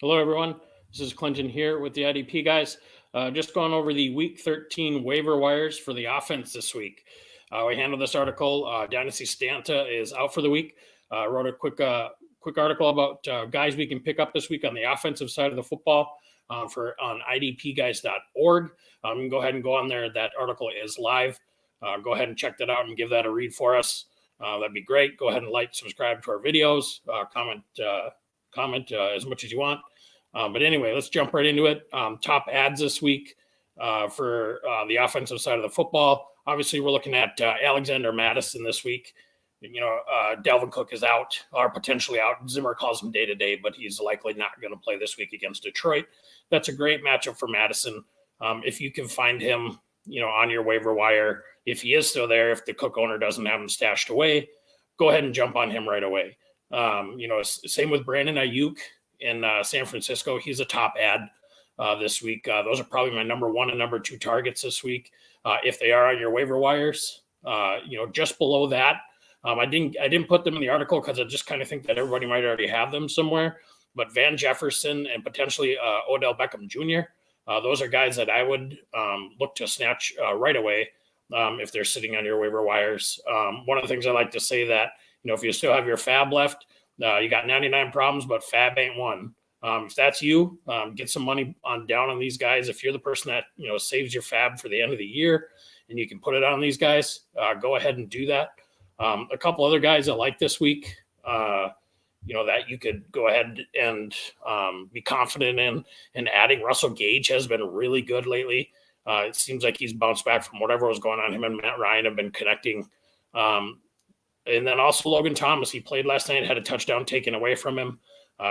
Hello, everyone. This is Clinton here with the IDP guys. Just going over the Week 13 waiver wires for the offense this week. We handled this article. Dynasty Stanta is out for the week. Wrote a quick article about guys we can pick up this week on the offensive side of the football on idpguys.org. You can go ahead and go on there. That article is live. Go ahead and check that out and give that a read for us. That'd be great. Go ahead and like, subscribe to our videos, comment as much as you want. But anyway, let's jump right into it. Top ads this week for the offensive side of the football. Obviously, we're looking at Alexander Madison this week. Dalvin Cook is out or potentially out. Zimmer calls him day-to-day, but he's likely not going to play this week against Detroit. That's a great matchup for Madison. If you can find him, on your waiver wire, if he is still there, if the Cook owner doesn't have him stashed away, go ahead and jump on him right away. Same with Brandon Ayuk in San Francisco. He's a top ad this week. Those are probably my number 1 and number 2 targets this week. If they are on your waiver wires, just below that, I didn't put them in the article because I just kind of think that everybody might already have them somewhere. But Van Jefferson and potentially Odell Beckham Jr., those are guys that I would look to snatch right away if they're sitting on your waiver wires. One of the things I like to say that, if you still have your fab left, you got 99 problems, but fab ain't one. If that's you, get some money down on these guys. If you're the person that, saves your fab for the end of the year and you can put it on these guys, go ahead and do that. A couple other guys I like this week, that you could go ahead and be confident in, and adding. Russell Gage has been really good lately. It seems like he's bounced back from whatever was going on. Him and Matt Ryan have been connecting. And then also Logan Thomas, he played last night, had a touchdown taken away from him.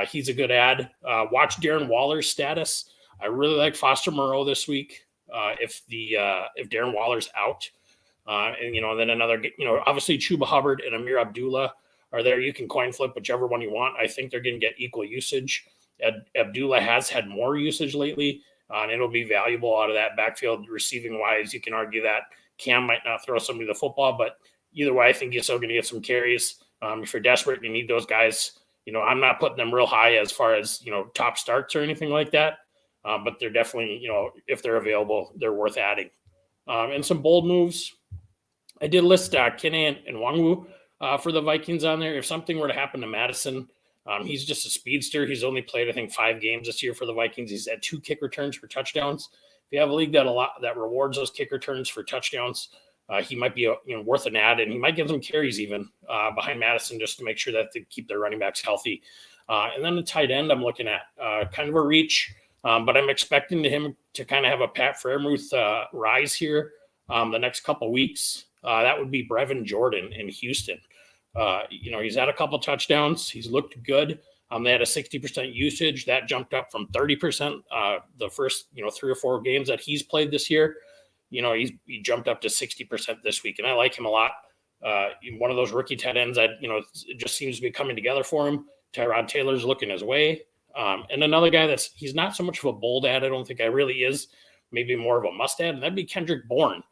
He's a good ad. Watch Darren Waller's status. I really like Foster Moreau this week. If Darren Waller's out, and then another, obviously Chuba Hubbard and Amir Abdullah are there. You can coin flip whichever one you want. I think they're going to get equal usage. Abdullah has had more usage lately, and it'll be valuable out of that backfield receiving wise. You can argue that Cam might not throw somebody the football, but either way, I think you're still going to get some carries. If you're desperate and you need those guys, I'm not putting them real high as far as, top starts or anything like that. But they're definitely, if they're available, they're worth adding. And some bold moves. I did list Kene and Nwangwu for the Vikings on there. If something were to happen to Madison, he's just a speedster. He's only played, I think, 5 games this year for the Vikings. He's had 2 kick returns for touchdowns. If you have a league that rewards those kick returns for touchdowns, he might be worth an ad, and he might get some carries even behind Madison just to make sure that they keep their running backs healthy. And then the tight end I'm looking at, kind of a reach, but I'm expecting him to kind of have a Pat Freiermuth rise here the next couple weeks. That would be Brevin Jordan in Houston. He's had a couple touchdowns. He's looked good. They had a 60% usage. That jumped up from 30% the first 3 or 4 games that he's played this year. He jumped up to 60% this week, and I like him a lot. One of those rookie tight ends that, it just seems to be coming together for him. Tyrod Taylor's looking his way. And another guy he's not so much of a bold ad, I don't think I really is, maybe more of a must add, and that'd be Kendrick Bourne.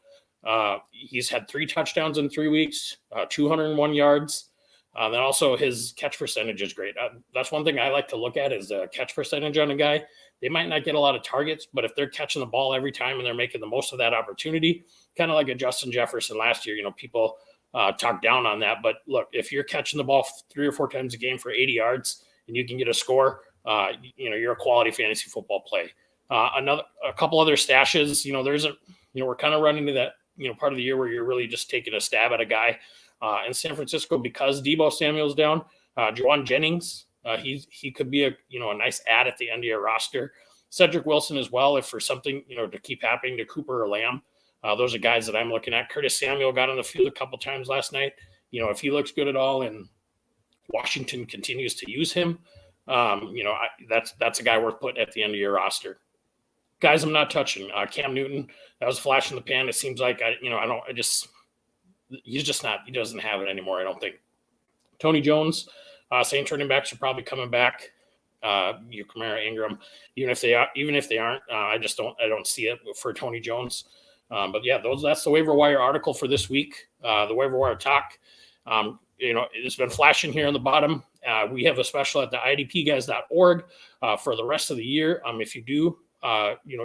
He's had 3 touchdowns in 3 weeks, 201 yards. Then also his catch percentage is great. That's one thing I like to look at is the catch percentage on a guy. They might not get a lot of targets, but if they're catching the ball every time and they're making the most of that opportunity, kind of like a Justin Jefferson last year, people talk down on that. But look, if you're catching the ball 3 or 4 times a game for 80 yards and you can get a score, you're a quality fantasy football play. A couple other stashes, we're kind of running to that, part of the year where you're really just taking a stab at a guy. In San Francisco, because Deebo Samuel's down, Juwan Jennings, he could be a nice add at the end of your roster. Cedric Wilson as well, if for something to keep happening to Cooper or Lamb. Those are guys that I'm looking at. Curtis Samuel got on the field a couple times last night. If he looks good at all and Washington continues to use him, that's a guy worth putting at the end of your roster. Guys, I'm not touching. Cam Newton, that was a flash in the pan. It seems like he doesn't have it anymore, I don't think. Tony Jones, Saints running backs are probably coming back. Kamara, Ingram, even if they aren't, I don't see it for Tony Jones. But yeah, that's the waiver wire article for this week. The waiver wire talk. it's been flashing here on the bottom. We have a special at the idpguys.org for the rest of the year. If you do,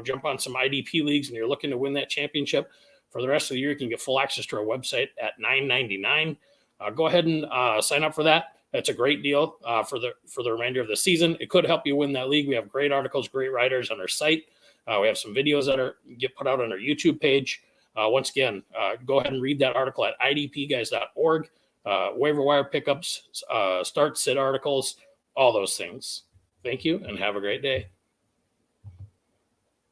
jump on some IDP leagues and you're looking to win that championship for the rest of the year, you can get full access to our website at $9.99. Go ahead and sign up for that. That's a great deal for the remainder of the season. It could help you win that league. We have great articles, great writers on our site. We have some videos that get put out on our YouTube page. Once again, go ahead and read that article at idpguys.org. Waiver wire pickups, start sit articles, all those things. Thank you and have a great day.